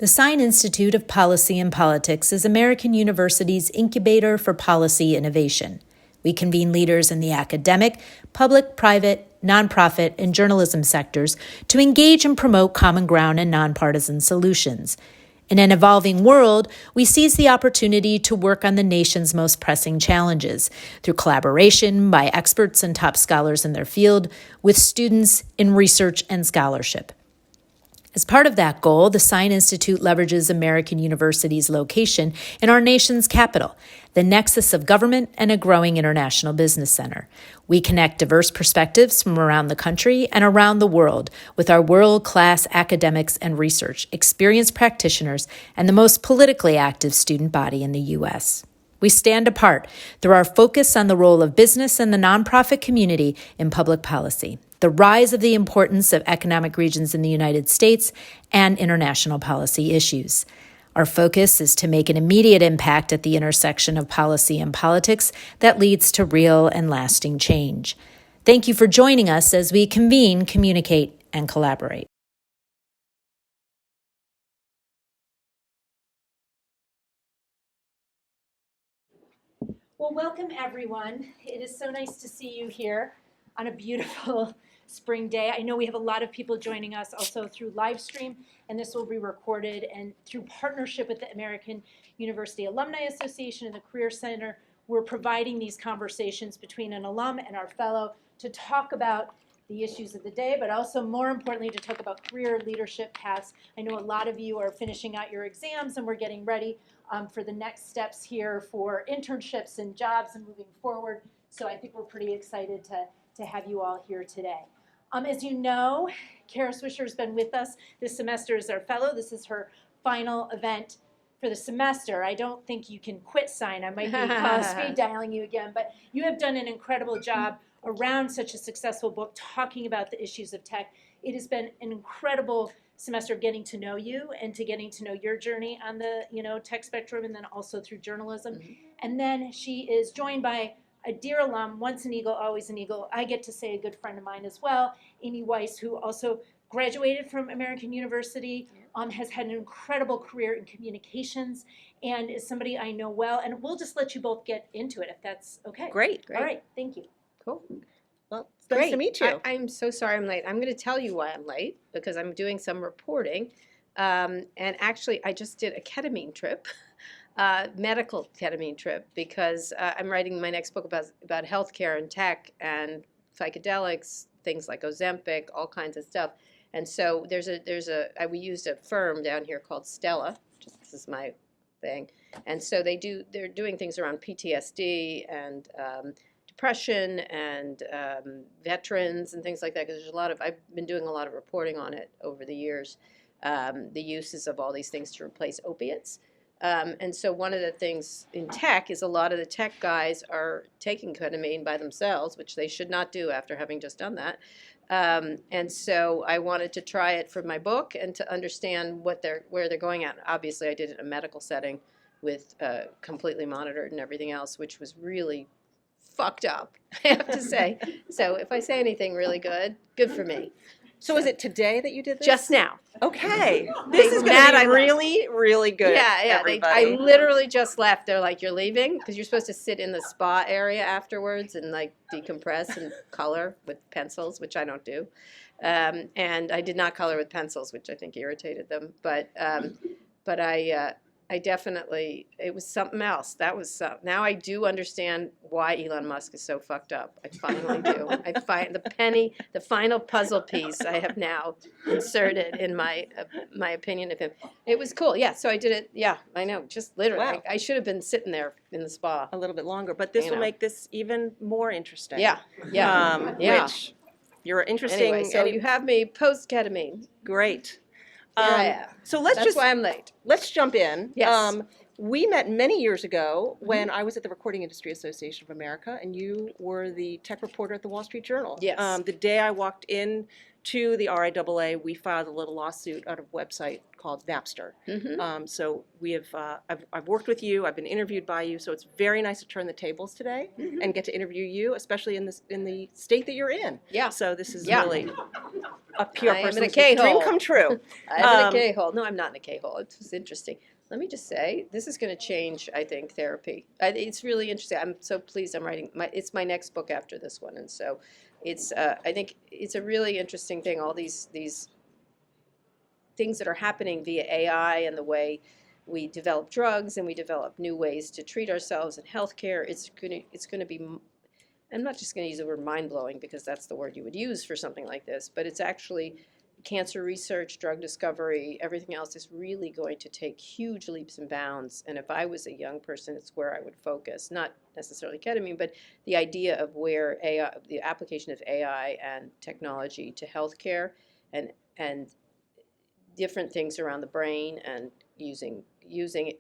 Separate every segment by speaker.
Speaker 1: The Sine Institute of Policy and Politics is American University's incubator for policy innovation. We convene leaders in the academic, public, private, nonprofit, and journalism sectors to engage and promote common ground and nonpartisan solutions. In an evolving world, we seize the opportunity to work on the nation's most pressing challenges through collaboration by experts and top scholars in their field with students in research and scholarship. As part of that goal, the Sine Institute leverages American University's location in our nation's capital, the nexus of government and a growing international business center. We connect diverse perspectives from around the country and around the world with our world-class academics and research, experienced practitioners, and the most politically active student body in the U.S. We stand apart through our focus on the role of business and the nonprofit community in public policy, the rise of the importance of economic regions in the United States, and international policy issues. Our focus is to make an immediate impact at the intersection of policy and politics that leads to real and lasting change. Thank you for joining us as we convene, communicate, and collaborate. Well, welcome everyone. It is so nice to see you here on a beautiful spring day. I know we have a lot of people joining us also through live stream, and this will be recorded, and through partnership with the American University Alumni Association and the Career Center, we're providing these conversations between an alum and our fellow to talk about the issues of the day, but also more importantly to talk about career leadership paths. I know a lot of you are finishing out your exams and we're getting ready for the next steps here for internships and jobs and moving forward. So I think we're pretty excited to have you all here today. As you know, Kara Swisher has been with us this semester as our fellow. This is her final event for the semester. I don't think you can quit Sine. I might be speed dialing you again, but you have done an incredible job around such a successful book talking about the issues of tech. It has been an incredible semester of getting to know you and to getting to know your journey on the tech spectrum, and then also through journalism. Mm-hmm. And then she is joined by a dear alum, once an eagle, always an eagle. I get to say a good friend of mine as well, Amy Weiss, who also graduated from American University, has had an incredible career in communications, and is somebody I know well. And we'll just let you both get into it if that's okay.
Speaker 2: Great.
Speaker 1: All right, thank you.
Speaker 2: Cool.
Speaker 3: Well, it's nice to meet you.
Speaker 2: I'm so sorry I'm late. I'm going to tell you why I'm late, because I'm doing some reporting. And actually, I just did a ketamine trip, medical ketamine trip, because I'm writing my next book about healthcare and tech and psychedelics, things like Ozempic, all kinds of stuff. And so we used a firm down here called Stella. This is my thing. And so they're doing things around PTSD and depression and veterans and things like that, because I've been doing a lot of reporting on it over the years, the uses of all these things to replace opiates. And so one of the things in tech is a lot of the tech guys are taking ketamine by themselves, which they should not do after having just done that. And so I wanted to try it for my book and to understand where they're going at. Obviously, I did it in a medical setting with completely monitored and everything else, which was really fucked up, I have to say. So if I say anything really good for me.
Speaker 3: So is it today that you did this?
Speaker 2: Just now.
Speaker 3: Okay. This is going to be really, really good, everybody.
Speaker 2: I literally just left. They're like, you're leaving? Because you're supposed to sit in the spa area afterwards and like decompress and color with pencils, which I don't do. And I did not color with pencils, which I think irritated them. But I definitely, it was something else. Now I do understand why Elon Musk is so fucked up. I finally do. I find the final puzzle piece I have now inserted in my opinion of him. It was cool. Yeah, so I did it. Yeah, I know. Just literally.
Speaker 3: Wow.
Speaker 2: I should have been sitting there in the spa.
Speaker 3: A little bit longer, but this will make this even more interesting.
Speaker 2: Yeah.
Speaker 3: Which you're interesting.
Speaker 2: Anyway, so you have me post-ketamine.
Speaker 3: Great.
Speaker 2: So that's why I'm late.
Speaker 3: Let's jump in.
Speaker 2: Yes.
Speaker 3: We met many years ago when I was at the Recording Industry Association of America, and you were the tech reporter at the Wall Street Journal.
Speaker 2: Yes.
Speaker 3: The day I walked in to the RIAA, we filed a little lawsuit out of a website called Napster. So we have, I've worked with you, I've been interviewed by you, so it's very nice to turn the tables today and get to interview you, especially in the state that you're in.
Speaker 2: Yeah.
Speaker 3: So this is
Speaker 2: Yeah.
Speaker 3: really a PR
Speaker 2: I am in a
Speaker 3: person's
Speaker 2: K-hole.
Speaker 3: dream come true.
Speaker 2: I'm in a K-hole. No, I'm not in a K-hole. It was interesting. Let me just say, this is going to change, I think, therapy. It's really interesting. I'm so pleased I'm writing. It's my next book after this one. And so it's, I think it's a really interesting thing, all these things that are happening via AI and the way we develop drugs and we develop new ways to treat ourselves in healthcare. It's going to be, I'm not just going to use the word mind-blowing because that's the word you would use for something like this, but it's actually cancer research, drug discovery, everything else is really going to take huge leaps and bounds. And if I was a young person, it's where I would focus, not necessarily ketamine, but the idea of where AI, the application of AI and technology to healthcare and different things around the brain and using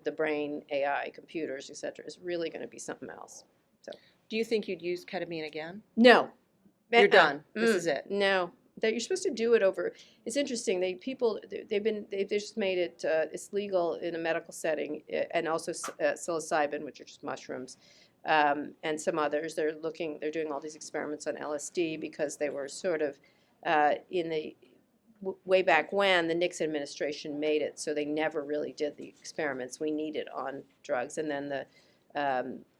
Speaker 2: the brain, AI, computers, et cetera, is really going to be something else. So,
Speaker 3: Do you think you'd use ketamine again?
Speaker 2: no.
Speaker 3: You're done. This is it.
Speaker 2: No. That you're supposed to do it over. It's interesting. They've just made it. It's legal in a medical setting, and also psilocybin, which are just mushrooms, and some others. They're doing all these experiments on LSD because they were sort of in the way back when the Nixon administration made it, so they never really did the experiments we needed on drugs, and then the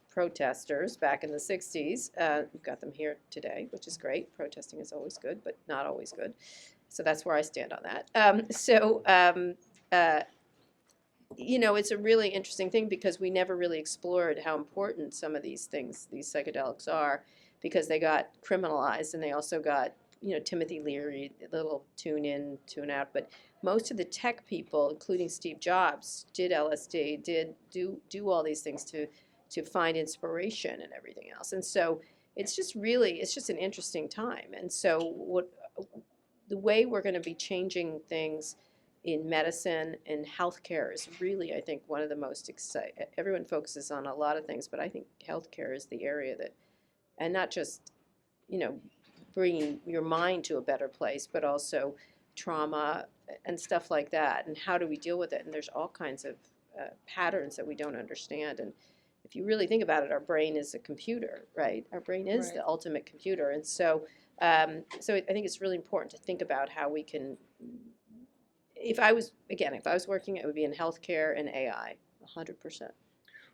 Speaker 2: protesters back in the 60s. We've got them here today, which is great. Protesting is always good, but not always good. So that's where I stand on that. It's a really interesting thing because we never really explored how important some of these things, these psychedelics are, because they got criminalized and they also got, Timothy Leary, a little tune in, tune out. But most of the tech people, including Steve Jobs, did LSD, did do all these things to find inspiration and everything else. And so it's just an interesting time. And so the way we're going to be changing things in medicine and healthcare is really, I think, one of the most exciting. Everyone focuses on a lot of things, but I think healthcare is the area that, and not just, bringing your mind to a better place, but also trauma and stuff like that. And how do we deal with it? And there's all kinds of patterns that we don't understand. And if you really think about it, our brain is a computer, right? Our brain is the ultimate computer. And so I think it's really important to think about how we can, if I was working, it would be in healthcare and AI, 100%.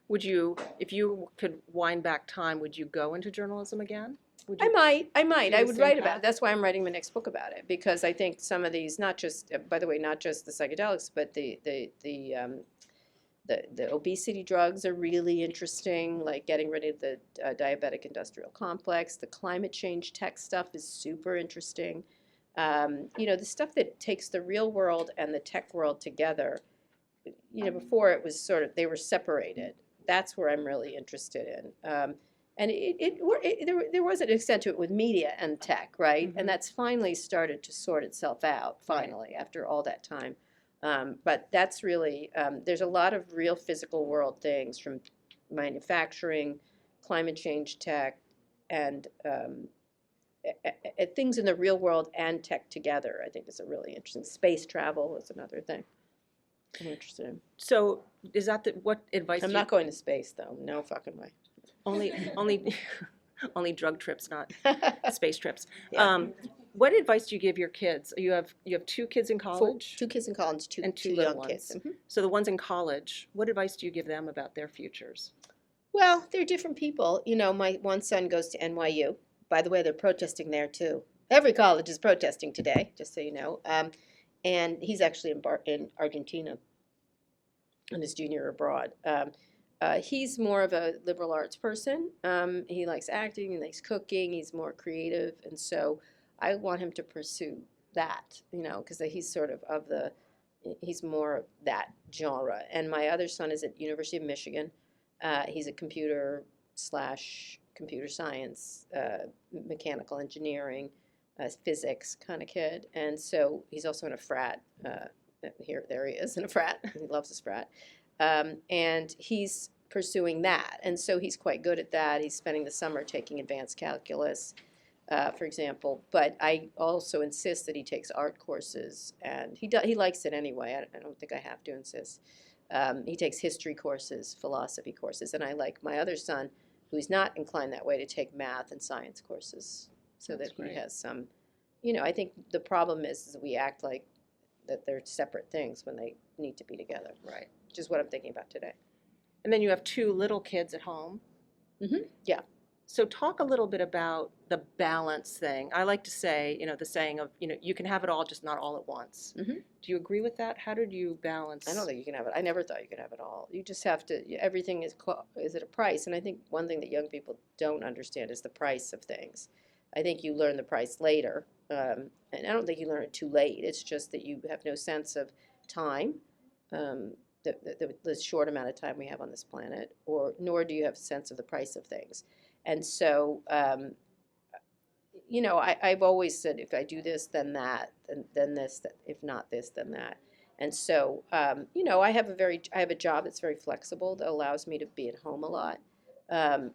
Speaker 3: Would you, if you could wind back time, would you go into journalism again?
Speaker 2: I might. I would write about
Speaker 3: path?
Speaker 2: it. That's why I'm writing my next book about it, because I think some of these, not just, by the way, not just the psychedelics, but the obesity drugs are really interesting, like getting rid of the diabetic industrial complex. The climate change tech stuff is super interesting. The stuff that takes the real world and the tech world together. Before it was sort of, they were separated. That's where I'm really interested in. And there was an extent to it with media and tech, right?
Speaker 3: Mm-hmm.
Speaker 2: And that's finally started to sort itself out, finally, after all that time. But that's really, there's a lot of real physical world things from manufacturing, climate change tech, and things in the real world and tech together, I think is a really interesting. Space travel is another thing I'm interested in.
Speaker 3: So is that what advice?
Speaker 2: I'm not going to space, though. No fucking way.
Speaker 3: Only drug trips, not space trips.
Speaker 2: Yeah.
Speaker 3: What advice do you give your kids? You have 2 kids in college?
Speaker 2: 2 kids in college, two
Speaker 3: and 2
Speaker 2: young
Speaker 3: little
Speaker 2: kids.
Speaker 3: ones.
Speaker 2: Mhm.
Speaker 3: So the ones in college, what advice do you give them about their futures?
Speaker 2: Well, they're different people. My one son goes to NYU. By the way, they're protesting there too. Every college is protesting today, just so you know. And he's actually in Argentina on his junior year abroad. He's more of a liberal arts person. He likes acting, he likes cooking, he's more creative. And so I want him to pursue that, because he's sort of he's more of that genre. And my other son is at University of Michigan. He's a computer science, mechanical engineering, physics kind of kid. And so he's also in a frat. There he is in a frat. He loves his frat. And he's pursuing that. And so he's quite good at that. He's spending the summer taking advanced calculus. for example. But I also insist that he takes art courses, and he likes it anyway. I don't think I have to insist. He takes history courses, philosophy courses, and I like my other son, who's not inclined that way, to take math and science courses, so
Speaker 3: That's
Speaker 2: that he
Speaker 3: great.
Speaker 2: has some. I think the problem is that we act like that they're separate things when they need to be together,
Speaker 3: Right.
Speaker 2: which is what I'm thinking about today.
Speaker 3: And then you have 2 little kids at home.
Speaker 2: Yeah.
Speaker 3: So talk a little bit about the balance thing. I like to say, the saying of, you can have it all, just not all at once.
Speaker 2: Mhm.
Speaker 3: Do you agree with that? How did you balance?
Speaker 2: I don't think you can have it. I never thought you could have it all. You just have to. Everything is at a price, and I think one thing that young people don't understand is the price of things. I think you learn the price later, and I don't think you learn it too late. It's just that you have no sense of time, the short amount of time we have on this planet, nor do you have a sense of the price of things. And so, I've always said, if I do this, then that, then this, if not this, then that. And so, I have a job that's very flexible that allows me to be at home a lot,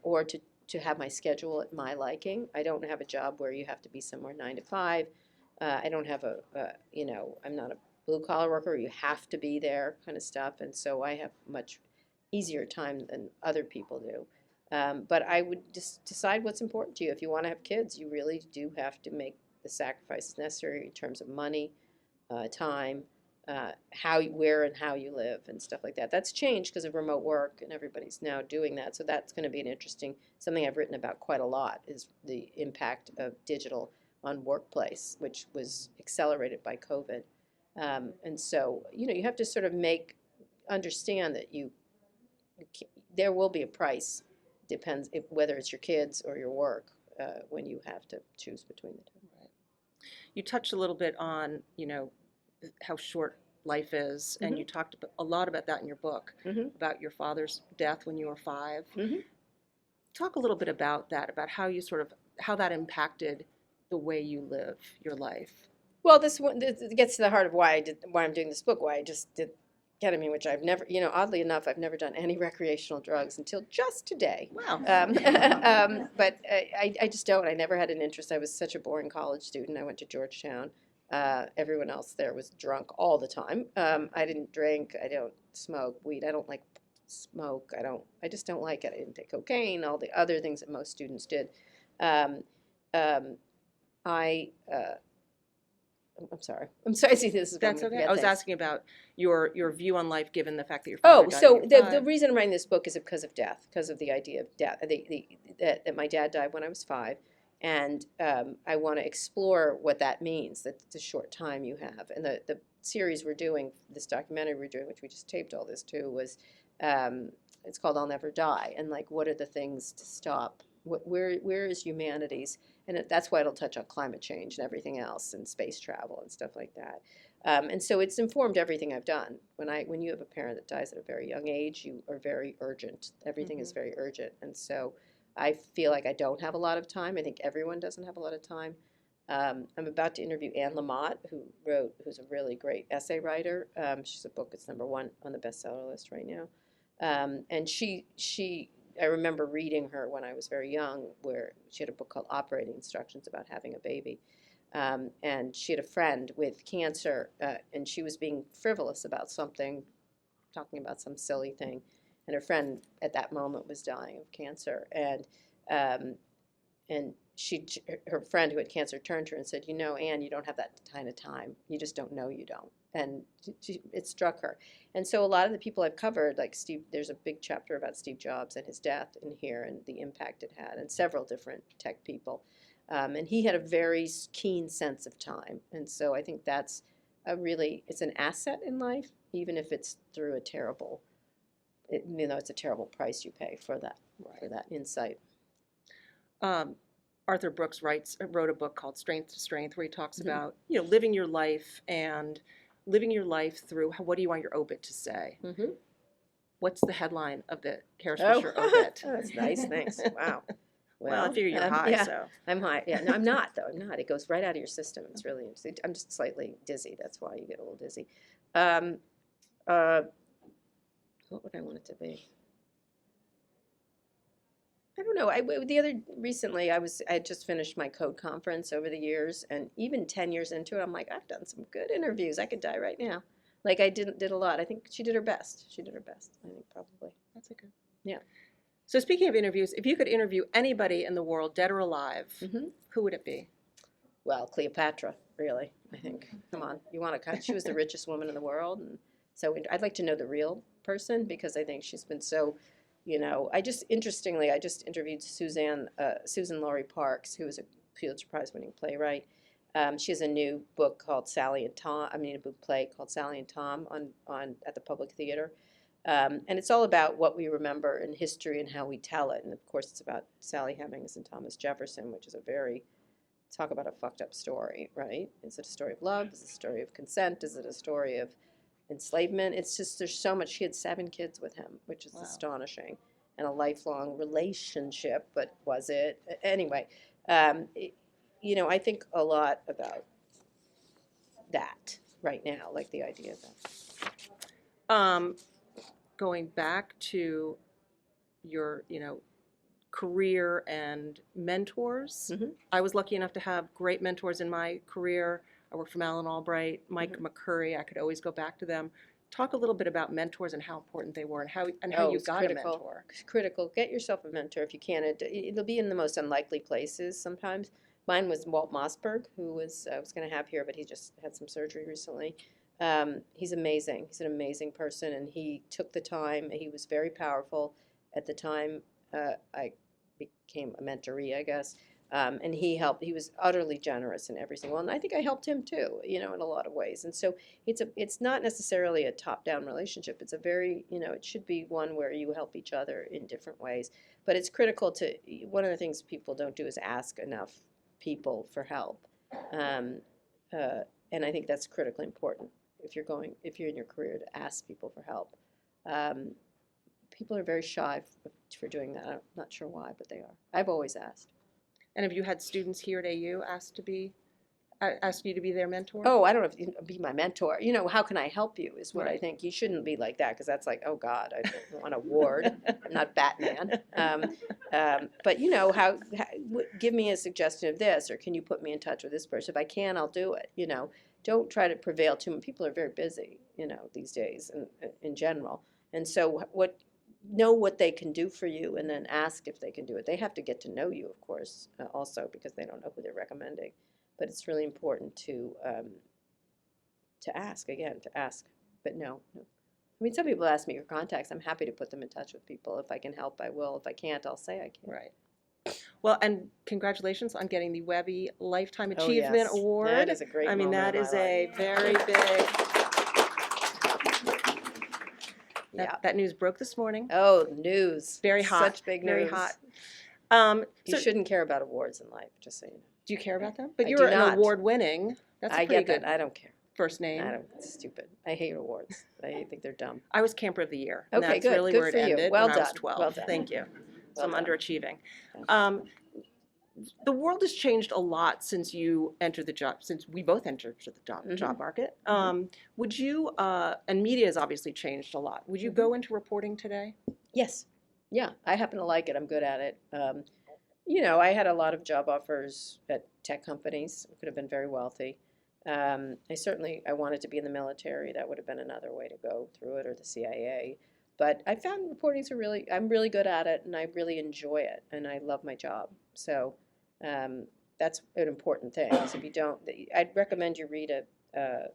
Speaker 2: or to have my schedule at my liking. I don't have a job where you have to be somewhere 9 to 5. I don't have I'm not a blue collar worker. You have to be there kind of stuff. And so I have much easier time than other people do. But I would just decide what's important to you. If you want to have kids, you really do have to make the sacrifices necessary in terms of money, time, where and how you live and stuff like that. That's changed because of remote work, and everybody's now doing that. So that's going to be an interesting, something I've written about quite a lot, is the impact of digital on workplace, which was accelerated by COVID. And so, you have to sort of understand that there will be a price. Depends whether it's your kids or your work, when you have to choose between the two.
Speaker 3: Right. You touched a little bit on, how short life is, and you talked a lot about that in your book, about your father's death when you were 5. Talk a little bit about that, about how that impacted the way you live your life.
Speaker 2: Well, this gets to the heart of why I'm doing this book, why I just did ketamine, which I've never, oddly enough, I've never done any recreational drugs until just today.
Speaker 3: Wow.
Speaker 2: But I just don't. I never had an interest. I was such a boring college student. I went to Georgetown. Everyone else there was drunk all the time. I didn't drink. I don't smoke weed. I don't like smoke. I just don't like it. I didn't take cocaine, all the other things that most students did. I'm sorry. See, this is
Speaker 3: That's okay. I was asking about your view on life, given the fact that your father died
Speaker 2: so
Speaker 3: when you were
Speaker 2: the
Speaker 3: 5.
Speaker 2: reason I'm writing this book is because of death, because of the idea of death. That my dad died when I was 5, and I want to explore what that means. That the short time you have, and the series we're doing, this documentary we're doing, which we just taped all this to, was it's called "I'll Never Die," and what are the things to stop? Where is humanity's? And that's why it'll touch on climate change and everything else, and space travel and stuff like that. And so it's informed everything I've done. When you have a parent that dies at a very young age, you are very urgent. Everything is very urgent. And so I feel like I don't have a lot of time. I think everyone doesn't have a lot of time. I'm about to interview Anne Lamott, who's a really great essay writer. She's a book that's #1 on the bestseller list right now. And I remember reading her when I was very young, where she had a book called Operating Instructions about having a baby. And she had a friend with cancer, and she was being frivolous about something, talking about some silly thing. And her friend at that moment was dying of cancer. And her friend who had cancer turned to her and said, Anne, you don't have that kind of time. You just don't know you don't. And it struck her. And so a lot of the people I've covered, like Steve, there's a big chapter about Steve Jobs and his death in here and the impact it had, and several different tech people. And he had a very keen sense of time. And so I think that's it's an asset in life, even if it's through it's a terrible price you pay for that, for that insight.
Speaker 3: Arthur Brooks wrote a book called Strength to Strength, where he talks about living your life through what do you want your obit to say. What's the headline of the Kara Swisher obit?
Speaker 2: Oh, that's nice. Thanks. Wow.
Speaker 3: Well, I figure you're high,
Speaker 2: yeah,
Speaker 3: so.
Speaker 2: I'm high. Yeah, no, I'm not, though. I'm not. It goes right out of your system. It's really interesting. I'm just slightly dizzy. That's why you get a little dizzy. What would I want it to be? I don't know. Recently I had just finished my code conference over the years, and even 10 years into it, I'm like, I've done some good interviews. I could die right now. Like I did a lot. I think she did her best. I think probably.
Speaker 3: That's a good.
Speaker 2: Yeah.
Speaker 3: So speaking of interviews, if you could interview anybody in the world, dead or alive, who would it be?
Speaker 2: Well, Cleopatra, really. I think. Come on, you want to? She was the richest woman in the world, and so I'd like to know the real person because I think she's been so. Interestingly, I just interviewed Susan Laurie Parks, who is a Pulitzer Prize winning playwright. She has a new book called Sally and Tom. A book play called Sally and Tom on at the Public Theater, and it's all about what we remember in history and how we tell it. And of course, it's about Sally Hemings and Thomas Jefferson, which is a very talk about a fucked up story, right? Is it a story of love? Is it a story of consent? Is it a story of enslavement? It's just there's so much. She had 7 kids with him, which is astonishing, and a lifelong relationship. But was it anyway? I think a lot about that right now, like the idea of
Speaker 3: that. Going back to your, career and mentors. I was lucky enough to have great mentors in my career. I worked from Alan Albright, Mike McCurry. I could always go back to them. Talk a little bit about mentors and how important they were and how you got a mentor.
Speaker 2: It's critical. Get yourself a mentor if you can. It'll be in the most unlikely places sometimes. Mine was Walt Mossberg, who I was going to have here, but he just had some surgery recently. He's amazing. He's an amazing person, and he took the time. He was very powerful at the time. I became a mentoree, I guess. And he helped. He was utterly generous in every single one. And I think I helped him too, in a lot of ways. And so it's not necessarily a top-down relationship. It's a very, it should be one where you help each other in different ways. But it's critical one of the things people don't do is ask enough people for help. And I think that's critically important if you're in your career to ask people for help. People are very shy for doing that. I'm not sure why, but they are. I've always asked.
Speaker 3: And have you had students here at AU ask you to be their mentor?
Speaker 2: Oh, I don't know if you be my mentor. How can I help you is what I think. You shouldn't be like that because that's like, oh God, I don't want a award. I'm not Batman. But give me a suggestion of this, or can you put me in touch with this person? If I can, I'll do it. Don't try to prevail too much. People are very busy, these days in general. And so know what they can do for you and then ask if they can do it. They have to get to know you, of course, also because they don't know who they're recommending. But it's really important to ask, but no. I mean, some people ask me for contacts. I'm happy to put them in touch with people. If I can help, I will. If I can't, I'll say I can.
Speaker 3: Right. Well, and congratulations on getting the Webby Lifetime Achievement Award.
Speaker 2: That is a great moment
Speaker 3: that is a very big... That news broke this morning.
Speaker 2: Oh, news.
Speaker 3: Very hot.
Speaker 2: Such big news.
Speaker 3: Very hot.
Speaker 2: You shouldn't care about awards in life, just so you know.
Speaker 3: Do you care about them? But
Speaker 2: I
Speaker 3: you're
Speaker 2: do
Speaker 3: an
Speaker 2: not.
Speaker 3: award-winning. That's a pretty good
Speaker 2: I don't care.
Speaker 3: First name.
Speaker 2: It's stupid. I hate awards. I think they're dumb.
Speaker 3: I was Camper of the Year.
Speaker 2: Okay,
Speaker 3: and that's
Speaker 2: good.
Speaker 3: really
Speaker 2: Good
Speaker 3: where it
Speaker 2: for you.
Speaker 3: ended
Speaker 2: Well
Speaker 3: when I was
Speaker 2: done.
Speaker 3: 12.
Speaker 2: Well done.
Speaker 3: Thank you. So
Speaker 2: Well
Speaker 3: I'm
Speaker 2: done.
Speaker 3: underachieving. The world has changed a lot since you entered the job, since we both entered the job market. Would you, and media has obviously changed a lot, would you go into reporting today?
Speaker 2: Yes. Yeah, I happen to like it. I'm good at it. I had a lot of job offers at tech companies. I could have been very wealthy. I wanted to be in the military. That would have been another way to go through it, or the CIA. But I found reporting I'm really good at it, and I really enjoy it, and I love my job. So that's an important thing. So if you don't, I'd recommend you read a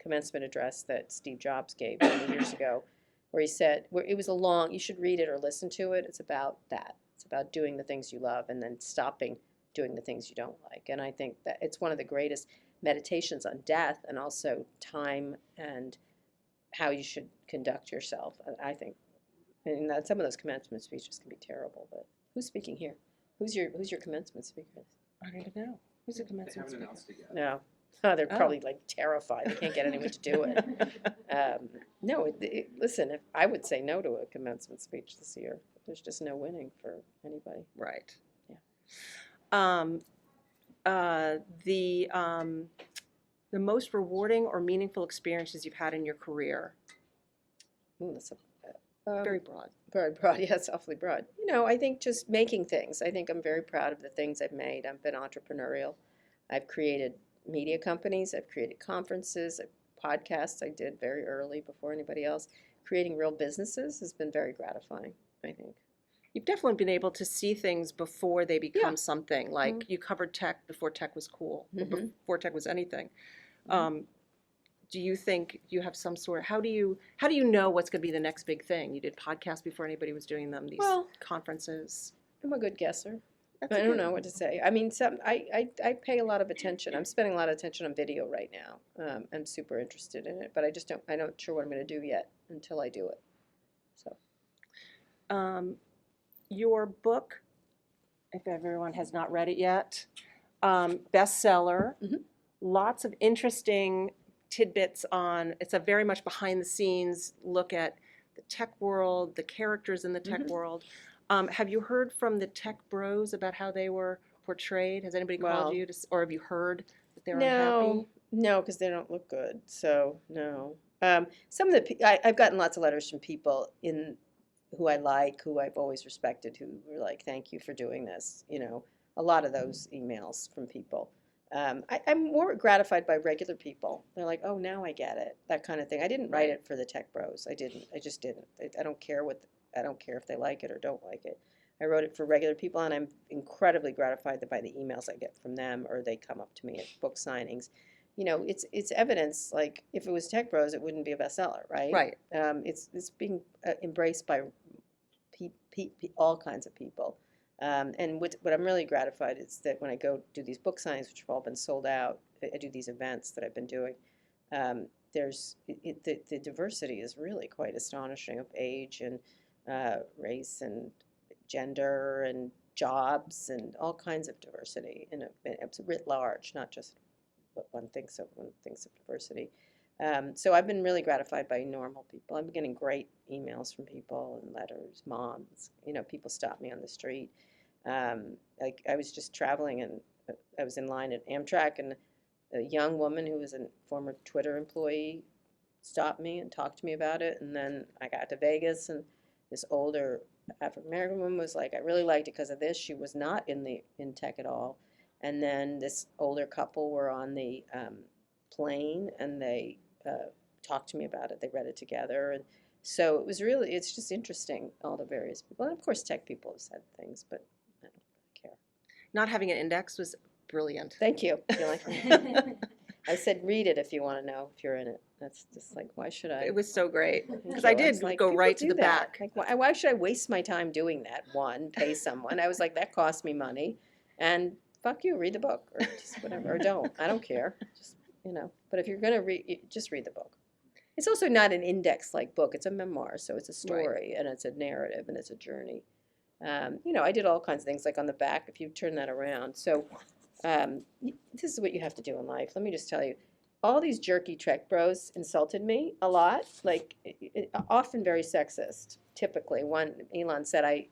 Speaker 2: commencement address that Steve Jobs gave many years ago, where he said, it was you should read it or listen to it. It's about that. It's about doing the things you love and then stopping doing the things you don't like. And I think that it's one of the greatest meditations on death and also time and how you should conduct yourself, I think. And some of those commencement speeches can be terrible, but who's speaking here? Who's your commencement speaker?
Speaker 3: I don't even know. Who's the commencement speaker?
Speaker 2: No. Oh, they're probably like terrified. They can't get anyone to do it. No, listen, I would say no to a commencement speech this year. There's just no winning for anybody.
Speaker 3: Right.
Speaker 2: Yeah.
Speaker 3: The most rewarding or meaningful experiences you've had in your career?
Speaker 2: Ooh, that's
Speaker 3: Very broad.
Speaker 2: Very broad, yes, awfully broad. I think just making things. I think I'm very proud of the things I've made. I've been entrepreneurial. I've created media companies. I've created conferences, podcasts I did very early before anybody else. Creating real businesses has been very gratifying, I think.
Speaker 3: You've definitely been able to see things before they become
Speaker 2: Yeah.
Speaker 3: something. Like you covered tech before tech was cool, or before tech was anything. Do you think you have some sort? How do you know what's going to be the next big thing? You did podcasts before anybody was doing them. These conferences.
Speaker 2: I'm a good guesser.
Speaker 3: That's
Speaker 2: I
Speaker 3: a
Speaker 2: don't
Speaker 3: good-
Speaker 2: know what to say. I mean, I pay a lot of attention. I'm spending a lot of attention on video right now. I'm super interested in it, but I'm not sure what I'm going to do yet until I do it. So.
Speaker 3: Your book, if everyone has not read it yet, bestseller. Lots of interesting tidbits on. It's a very much behind the scenes look at the tech world, the characters in the tech world. Have you heard from the tech bros about how they were portrayed? Has anybody called you, or have you heard that they're unhappy?
Speaker 2: No, because they don't look good. So no. Some of I've gotten lots of letters from people who I like, who I've always respected, who were like, "Thank you for doing this." A lot of those emails from people. I'm more gratified by regular people. They're like, "Oh, now I get it," that kind of thing. I didn't write it for the tech bros. I didn't. I just didn't. I don't care I don't care if they like it or don't like it. I wrote it for regular people, and I'm incredibly gratified by the emails I get from them, or they come up to me at book signings. It's evidence. Like if it was tech bros, it wouldn't be a bestseller, right?
Speaker 3: Right.
Speaker 2: It's being embraced by all kinds of people. And what I'm really gratified is that when I go do these book signings, which have all been sold out, I do these events that I've been doing. The diversity is really quite astonishing of age and race and gender and jobs and all kinds of diversity. And it's writ large, not just what one thinks of when thinks of diversity. So I've been really gratified by normal people. I'm getting great emails from people and letters, moms. People stop me on the street. I was just traveling and I was in line at Amtrak, and a young woman who was a former Twitter employee stopped me and talked to me about it. And then I got to Vegas, and this older African American woman was like, "I really liked it because of this." She was not in tech at all. And then this older couple were on the plane, and they talked to me about it. They read it together, and so it's just interesting, all the various people. And of course, tech people have said things, but I don't really care.
Speaker 3: Not having an index was brilliant.
Speaker 2: Thank you. I said, read it if you want to know if you're in it. That's just like, why should I?
Speaker 3: It was so great
Speaker 2: Thank
Speaker 3: because
Speaker 2: you.
Speaker 3: I
Speaker 2: was
Speaker 3: did
Speaker 2: like,
Speaker 3: go
Speaker 2: people
Speaker 3: right to
Speaker 2: do
Speaker 3: the
Speaker 2: that.
Speaker 3: back.
Speaker 2: Like, why should I waste my time doing that? One, pay someone. I was like, that cost me money, and fuck you, read the book or just whatever, or don't. I don't care. Just But if you're gonna read, just read the book. It's also not an index-like book. It's a memoir, so it's a story and it's a narrative and it's a journey. I did all kinds of things, like on the back, if you turn that around. So this is what you have to do in life. Let me just tell you. All these jerky tech bros insulted me a lot, like often very sexist, typically. Elon said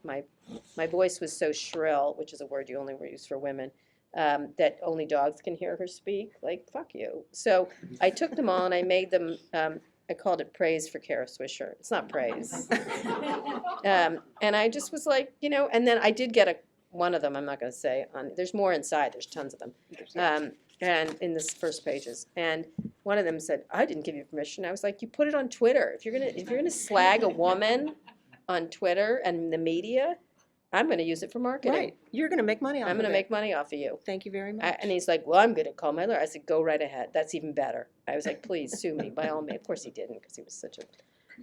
Speaker 2: my voice was so shrill, which is a word you only use for women, that only dogs can hear her speak. Like, fuck you. So I took them all and I made them, I called it praise for Kara Swisher. It's not praise. And I just was like, and then I did get one of them, I'm not going to say, there's more inside, there's tons of them. And in this first pages, and one of them said, "I didn't give you permission." I was like, "You put it on Twitter. If you're gonna slag a woman on Twitter and the media, I'm gonna use it for marketing.
Speaker 3: Right. You're going to make money off
Speaker 2: I'm
Speaker 3: of
Speaker 2: gonna
Speaker 3: it.
Speaker 2: make money off of you."
Speaker 3: Thank you very much.
Speaker 2: And he's like, "Well, I'm gonna call my lawyer." I said, "Go right ahead. That's even better." I was like, "Please sue me by all means." Of course he didn't, because he was such a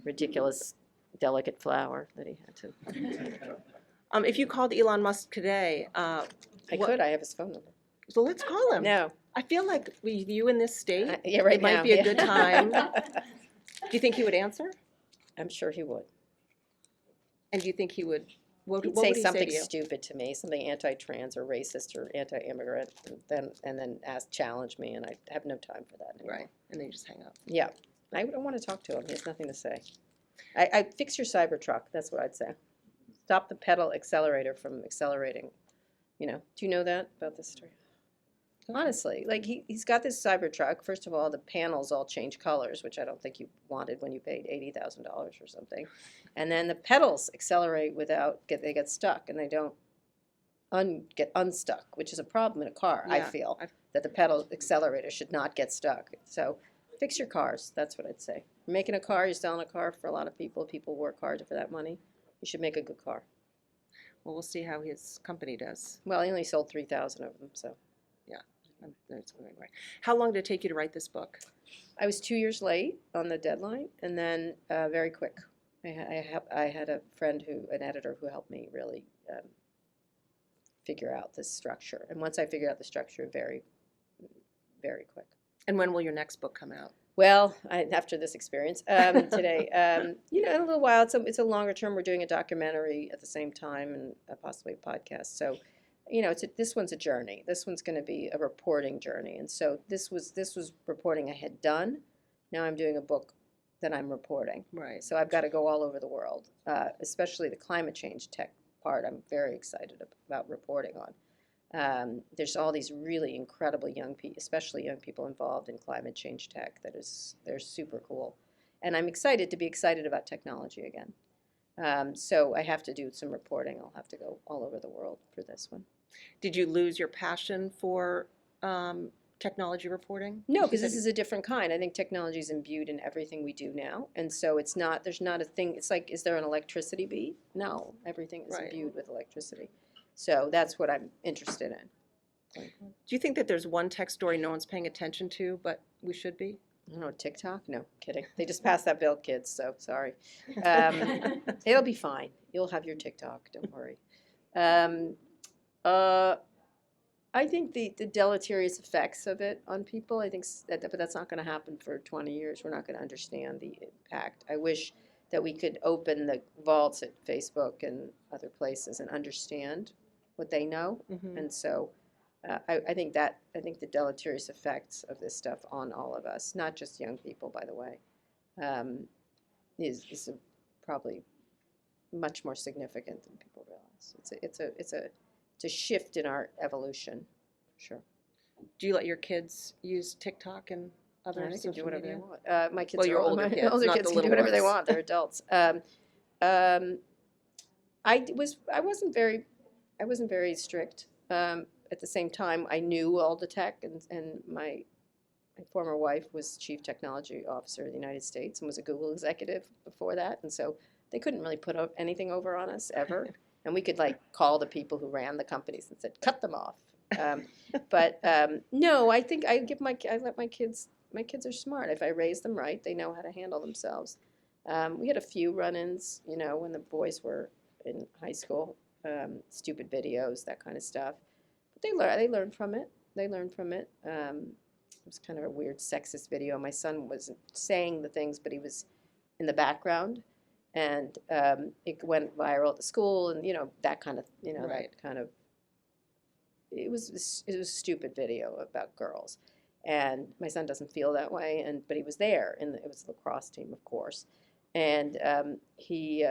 Speaker 2: ridiculous, delicate flower that he had to.
Speaker 3: If you called Elon Musk today,
Speaker 2: I could. I have his phone number.
Speaker 3: So let's call him.
Speaker 2: No.
Speaker 3: I feel like with you in this state,
Speaker 2: Yeah, right
Speaker 3: it might
Speaker 2: now,
Speaker 3: be a
Speaker 2: yeah.
Speaker 3: good time. Do you think he would answer?
Speaker 2: I'm sure he would.
Speaker 3: And do you think he would? What
Speaker 2: He'd
Speaker 3: would
Speaker 2: say
Speaker 3: he
Speaker 2: something
Speaker 3: say to you?
Speaker 2: stupid to me, something anti-trans or racist or anti-immigrant, and then challenge me, and I have no time for that anymore.
Speaker 3: Right, and then you just hang up.
Speaker 2: Yeah, I don't want to talk to him. He has nothing to say. I fix your Cybertruck. That's what I'd say. Stop the pedal accelerator from accelerating. Do you know that about this story? Honestly, like he's got this Cybertruck. First of all, the panels all change colors, which I don't think you wanted when you paid $80,000 or something. And then the pedals accelerate they get stuck and they don't get unstuck, which is a problem in a car. I
Speaker 3: Yeah,
Speaker 2: feel
Speaker 3: I've-
Speaker 2: that the pedal accelerator should not get stuck. So fix your cars. That's what I'd say. You're making a car, you're selling a car for a lot of people. People work hard for that money. You should make a good car.
Speaker 3: Well, we'll see how his company does.
Speaker 2: Well, he only sold 3,000 of them, so.
Speaker 3: That's going right. How long did it take you to write this book?
Speaker 2: I was 2 years late on the deadline, and then very quick. I had a friend an editor who helped me really figure out this structure. And once I figured out the structure, very, very quick.
Speaker 3: And when will your next book come out?
Speaker 2: Well, after this experience today, in a little while, it's a longer term. We're doing a documentary at the same time and possibly a podcast. So, this one's a journey. This one's going to be a reporting journey. And so this was reporting I had done. Now I'm doing a book that I'm reporting.
Speaker 3: Right.
Speaker 2: So I've got to go all over the world, especially the climate change tech part. I'm very excited about reporting on. There's all these really incredible young people, especially young people involved in climate change tech. They're super cool, and I'm excited to be excited about technology again. So I have to do some reporting. I'll have to go all over the world for this one.
Speaker 3: Did you lose your passion for technology reporting?
Speaker 2: No, because this is a different kind. I think technology is imbued in everything we do now, and so there's not a thing. It's like, is there an electricity bee? No, everything is
Speaker 3: Right.
Speaker 2: imbued with electricity. So that's what I'm interested in.
Speaker 3: Do you think that there's one tech story no one's paying attention to, but we should be?
Speaker 2: I don't know, TikTok? No, kidding. They just passed that bill, kids, so sorry. It'll be fine. You'll have your TikTok, don't worry. I think the deleterious effects of it on people, but that's not going to happen for 20 years. We're not going to understand the impact. I wish that we could open the vaults at Facebook and other places and understand what they know.
Speaker 3: Mm-hmm.
Speaker 2: And so I think the deleterious effects of this stuff on all of us, not just young people, by the way, is probably much more significant than people realize. It's a shift in our evolution, sure.
Speaker 3: Do you let your kids use TikTok and other
Speaker 2: They can
Speaker 3: social
Speaker 2: do whatever
Speaker 3: media?
Speaker 2: they want. My kids
Speaker 3: Well, your
Speaker 2: are
Speaker 3: older kids,
Speaker 2: older
Speaker 3: not
Speaker 2: kids
Speaker 3: the
Speaker 2: can do
Speaker 3: little
Speaker 2: whatever they
Speaker 3: ones.
Speaker 2: want. They're adults. I wasn't very strict. At the same time, I knew all the tech, and my former wife was chief technology officer of the United States and was a Google executive before that, and so they couldn't really put anything over on us ever. And we could call the people who ran the companies and said, cut them off. No, I think I let my kids. My kids are smart. If I raise them right, they know how to handle themselves. We had a few run-ins, when the boys were in high school, stupid videos, that kind of stuff. But they learned from it. They learned from it. It was kind of a weird sexist video. My son wasn't saying the things, but he was in the background, and it went viral at the school, and that kind of
Speaker 3: Right.
Speaker 2: that kind of. It was a stupid video about girls, and my son doesn't feel that way, but he was there, and it was the lacrosse team, of course, and he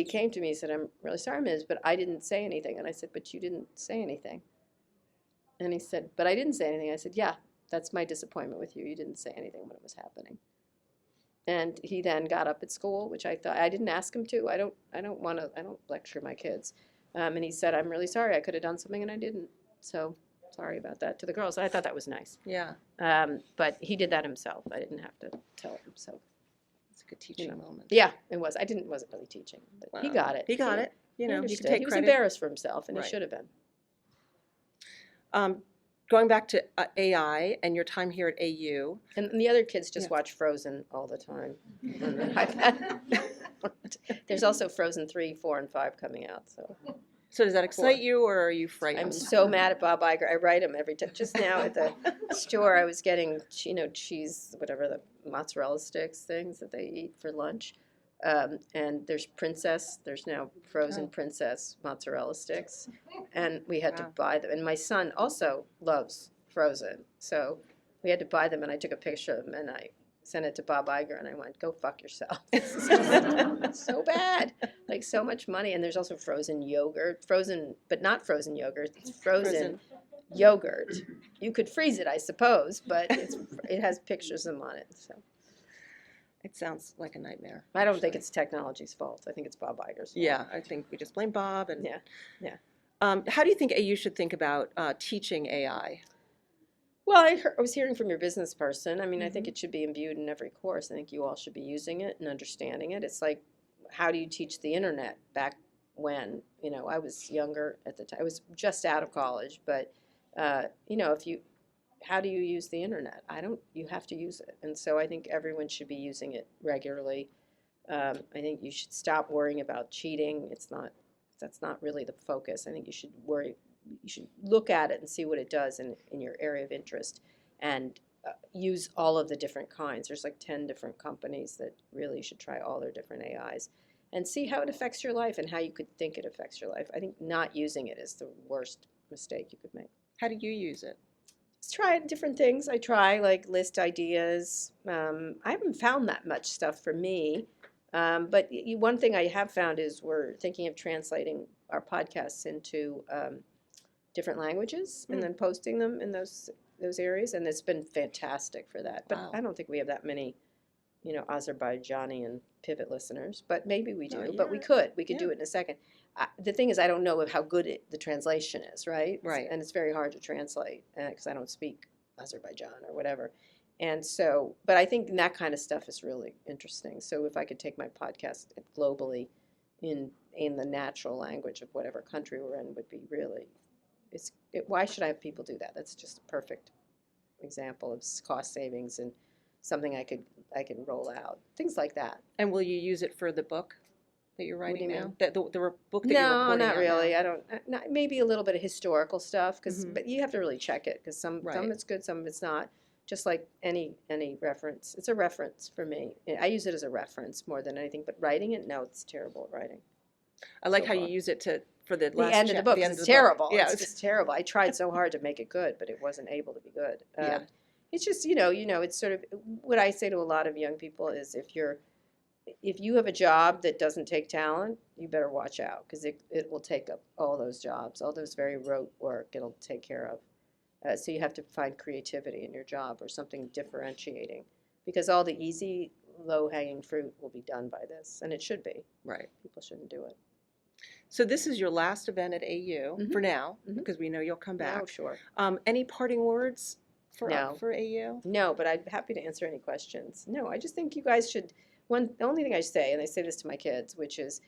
Speaker 2: came to me and said, "I'm really sorry, Ms., but I didn't say anything," and I said, "But you didn't say anything," and he said, "But I didn't say anything." I said, "Yeah, that's my disappointment with you. You didn't say anything when it was happening." And he then got up at school, which I thought I didn't ask him to. I don't lecture my kids. And he said, "I'm really sorry. I could have done something and I didn't. So sorry about that," to the girls. I thought that was nice.
Speaker 3: Yeah,
Speaker 2: But he did that himself. I didn't have to tell him. So
Speaker 3: it's a good teaching moment.
Speaker 2: yeah, it was. Wasn't really teaching, but he
Speaker 3: Wow.
Speaker 2: got it.
Speaker 3: He got it.
Speaker 2: He
Speaker 3: You
Speaker 2: understood.
Speaker 3: can take
Speaker 2: He was
Speaker 3: credit.
Speaker 2: embarrassed for himself, and
Speaker 3: Right.
Speaker 2: he should have been.
Speaker 3: Going back to AI and your time here at AU.
Speaker 2: And the other kids just
Speaker 3: Yeah.
Speaker 2: watch Frozen all the time on their iPad. There's also Frozen 3, 4, and 5 coming out.
Speaker 3: So does that excite you, or are you frightened?
Speaker 2: I'm so mad at Bob Iger. I write him every time. Just now at the store, I was getting, cheese, whatever the mozzarella sticks things that they eat for lunch. And there's now frozen
Speaker 3: Oh.
Speaker 2: Princess mozzarella sticks. And we had to
Speaker 3: Wow.
Speaker 2: buy them. And my son also loves Frozen. So we had to buy them, and I took a picture of them, and I sent it to Bob Iger, and I went, "Go fuck yourself." This is just so bad. So much money. And there's also frozen yogurt. Frozen, but not frozen yogurt. It's frozen yogurt. You could freeze it, I suppose, but it has pictures of them on it. So
Speaker 3: It sounds like a nightmare.
Speaker 2: I don't think
Speaker 3: actually.
Speaker 2: it's technology's fault. I think it's Bob Iger's fault.
Speaker 3: Yeah, I think we just blame Bob. And
Speaker 2: Yeah.
Speaker 3: how do you think AU should think about teaching AI?
Speaker 2: Well, I was hearing from your business person. I mean, I think
Speaker 3: Mhm.
Speaker 2: it should be imbued in every course. I think you all should be using it and understanding it. It's like, how do you teach the internet back when? I was younger at the time. I was just out of college, but how do you use the internet? You have to use it. And so I think everyone should be using it regularly. I think you should stop worrying about cheating. That's not really the focus. I think you should look at it and see what it does in your area of interest and use all of the different kinds. There's like 10 different companies that really should try all their different AIs and see how it affects your life and how you could think it affects your life. I think not using it is the worst mistake you could make.
Speaker 3: How do you use it?
Speaker 2: Just try different things. I try like list ideas. I haven't found that much stuff for me. But one thing I have found is we're thinking of translating our podcasts into different languages and then posting them in those areas, and it's been fantastic for that. But
Speaker 3: Wow.
Speaker 2: I don't think we have that many, Azerbaijani and Pivot listeners, but maybe we do.
Speaker 3: No,
Speaker 2: But we could do it in a second. The thing is, I don't know how good the translation is, right?
Speaker 3: Right.
Speaker 2: And it's very hard to translate because I don't speak Azerbaijan or whatever. And so, but I think that kind of stuff is really interesting. So if I could take my podcast globally in the natural language of whatever country we're in, would be really. Why should I have people do that? That's just a perfect example of cost savings and something I can roll out. Things like that.
Speaker 3: And will you use it for the book that you're
Speaker 2: What do
Speaker 3: writing
Speaker 2: you
Speaker 3: now?
Speaker 2: mean?
Speaker 3: The book that you're
Speaker 2: No,
Speaker 3: reporting
Speaker 2: not
Speaker 3: on
Speaker 2: really.
Speaker 3: now?
Speaker 2: I don't. Maybe a little bit of historical stuff,
Speaker 3: Mhm.
Speaker 2: but you have to really check it because some
Speaker 3: Right.
Speaker 2: it's good, some of it's not. Just like any reference, it's a reference for me. I use it as a reference more than anything. But writing it, no, it's terrible at writing.
Speaker 3: I like
Speaker 2: so
Speaker 3: how
Speaker 2: far.
Speaker 3: you use it for the
Speaker 2: The
Speaker 3: last
Speaker 2: end of the book,
Speaker 3: the end
Speaker 2: 'cause
Speaker 3: of
Speaker 2: it's
Speaker 3: the book.
Speaker 2: terrible.
Speaker 3: Yeah,
Speaker 2: It's just terrible. I tried so hard to make it good, but it wasn't able to be good.
Speaker 3: Yeah.
Speaker 2: It's just it's sort of what I say to a lot of young people is if you have a job that doesn't take talent, you better watch out because it will take up all those jobs, all those very rote work. It'll take care of. So you have to find creativity in your job or something differentiating because all the easy, low-hanging fruit will be done by this, and it should be.
Speaker 3: Right.
Speaker 2: People shouldn't do it.
Speaker 3: So this is your last event at AU for now,
Speaker 2: Mhm.
Speaker 3: because we know you'll come back.
Speaker 2: No, sure.
Speaker 3: Any parting words for
Speaker 2: No.
Speaker 3: for AU?
Speaker 2: No, but I'd be happy to answer any questions. No, I just think you guys should. The only thing I say, and I say this to my kids, which is,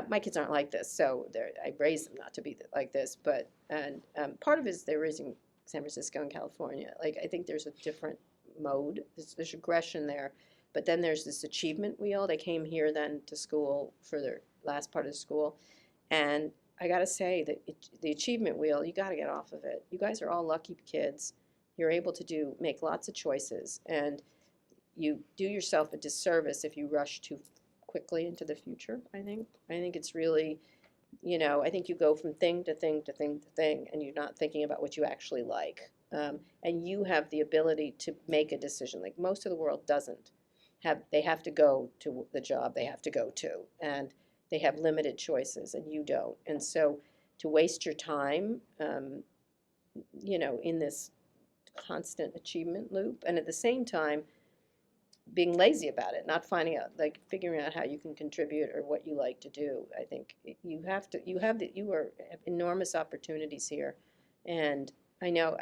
Speaker 2: my kids aren't like this, so I raise them not to be like this. But part of it is they're raising San Francisco and California. Like I think there's a different mode. There's aggression there, but then there's this achievement wheel. They came here then to school for their last part of school, and I got to say that the achievement wheel, you got to get off of it. You guys are all lucky kids. You're able to make lots of choices, and you do yourself a disservice if you rush too quickly into the future. I think it's really, I think you go from thing to thing to thing to thing, and you're not thinking about what you actually like. And you have the ability to make a decision. Like most of the world doesn't have. They have to go to the job they have to go to, and they have limited choices, and you don't. And so to waste your time, in this constant achievement loop, and at the same time being lazy about it, not figuring out how you can contribute or what you like to do. I think you have enormous opportunities here, and I know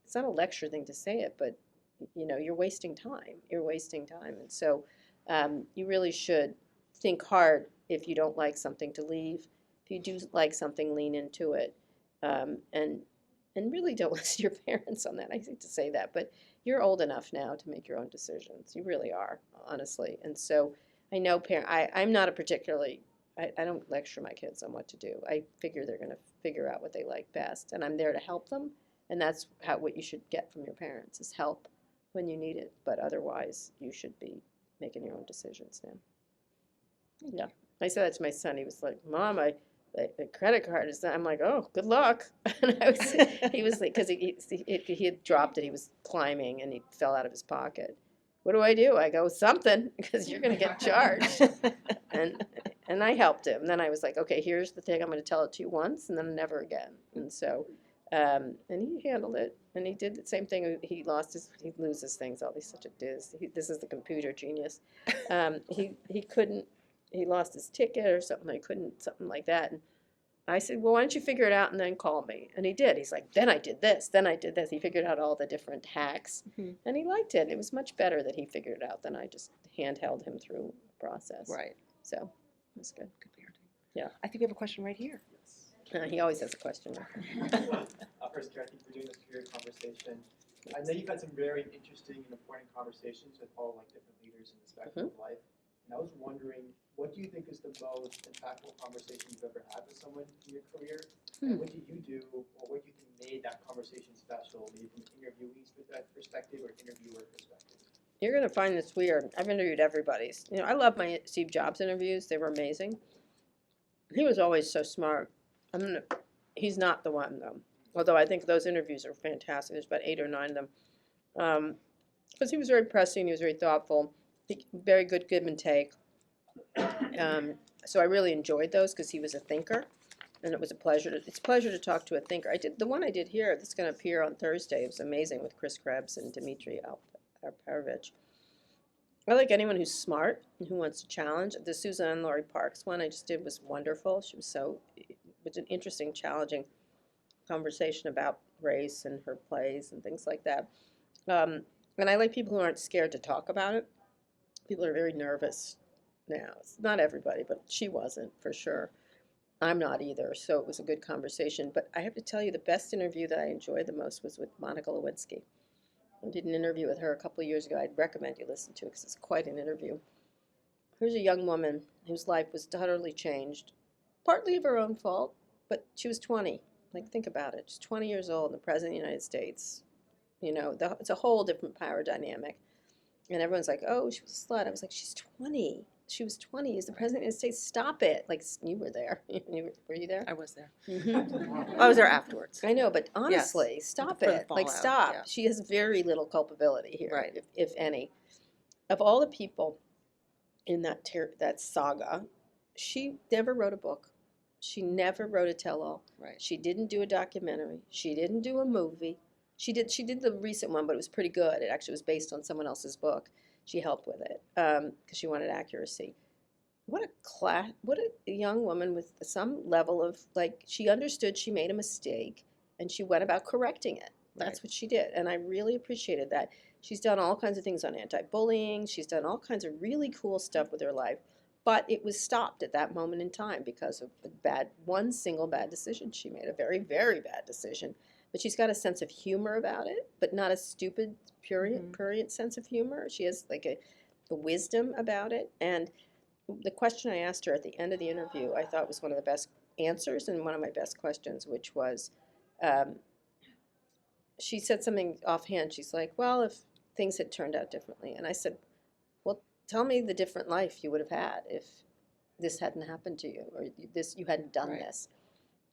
Speaker 2: it's not a lecture thing to say it, but you're wasting time. And so you really should think hard if you don't like something to leave. If you do like something, lean into it, and really don't listen to your parents on that. I hate to say that, but you're old enough now to make your own decisions. You really are, honestly. And so I know I'm not I don't lecture my kids on what to do. I figure they're going to figure out what they like best, and I'm there to help them. And that's what you should get from your parents is help when you need it. But otherwise, you should be making your own decisions now. Yeah. I said that to my son. He was like, Mom, the credit card is that. I'm like, oh, good luck. And he was like, because he had dropped it. He was climbing and he fell out of his pocket. What do? I go, something, because you're going to get charged. And I helped him. And then I was like, okay, here's the thing. I'm going to tell it to you once and then never again. And so And he handled it, and he did the same thing. He loses things. He's such a diz. This is the computer genius. He lost his ticket or something. He couldn't, something like that. And I said, well, why don't you figure it out and then call me? And he did. He's like, then I did this, then I did this. He figured out all the different hacks, and he liked it. It was much better that he figured it out than I just handheld him through the process.
Speaker 3: Right.
Speaker 2: So it was good.
Speaker 3: Good parenting.
Speaker 2: Yeah.
Speaker 3: I think we have a question right here.
Speaker 2: He always has a question.
Speaker 4: First, Kara, thank you for doing this period conversation. I know you've had some very interesting and important conversations with all different leaders in the spectrum of life. And I was wondering, what do you think is the most impactful conversation you've ever had with someone in your career? And what do you do, or what do you think made that conversation special, maybe from an interviewee's perspective or interviewer perspective?
Speaker 2: You're going to find this weird. I've interviewed everybody's. I love my Steve Jobs interviews. They were amazing. He was always so smart. He's not the one, though. Although I think those interviews are fantastic. There's about 8 or 9 of them. Because he was very pressing. He was very thoughtful. Very good give and take. So I really enjoyed those because he was a thinker. And it was a pleasure. It's a pleasure to talk to a thinker. The one I did here, that's going to appear on Thursday. It was amazing with Chris Krebs and Dmitry Alperovich. I like anyone who's smart and who wants to challenge. The Suzanne Laurie Parks one I just did was wonderful. It was an interesting, challenging conversation about race and her plays and things like that. And I like people who aren't scared to talk about it. People are very nervous now. It's not everybody, but she wasn't, for sure. I'm not either, so it was a good conversation. But I have to tell you, the best interview that I enjoyed the most was with Monica Lewinsky. I did an interview with her a couple of years ago. I'd recommend you listen to it because it's quite an interview. Here's a young woman whose life was utterly changed, partly of her own fault, but she was 20. Think about it. She's 20 years old and the President of the United States. It's a whole different power dynamic. And everyone's like, oh, she was a slut. I was like, she's 20. She was 20. Is the President of the United States? Stop it. You were there. Were you there?
Speaker 3: I was there.
Speaker 2: Mm-hmm.
Speaker 3: I was there afterwards.
Speaker 2: I know, but honestly, stop
Speaker 3: For the
Speaker 2: it.
Speaker 3: fallout,
Speaker 2: Stop.
Speaker 3: yeah.
Speaker 2: She has very little culpability here,
Speaker 3: Right.
Speaker 2: if any. Of all the people in that saga, she never wrote a book. She never wrote a tell-all.
Speaker 3: Right.
Speaker 2: She didn't do a documentary. She didn't do a movie. She did the recent one, but it was pretty good. It actually was based on someone else's book. She helped with it because she wanted accuracy. What a young woman with some level of, she understood she made a mistake and she went about correcting it. That's
Speaker 3: Right.
Speaker 2: what she did. And I really appreciated that. She's done all kinds of things on anti-bullying. She's done all kinds of really cool stuff with her life. But it was stopped at that moment in time because of one single bad decision she made, a very, very bad decision. But she's got a sense of humor about it, but not a stupid, prurient sense of humor. She has a wisdom about it. And the question I asked her at the end of the interview, I thought was one of the best answers and one of my best questions, which was, she said something offhand. She's like, well, if things had turned out differently. And I said, well, tell me the different life you would have had if this hadn't happened to you or you hadn't done this.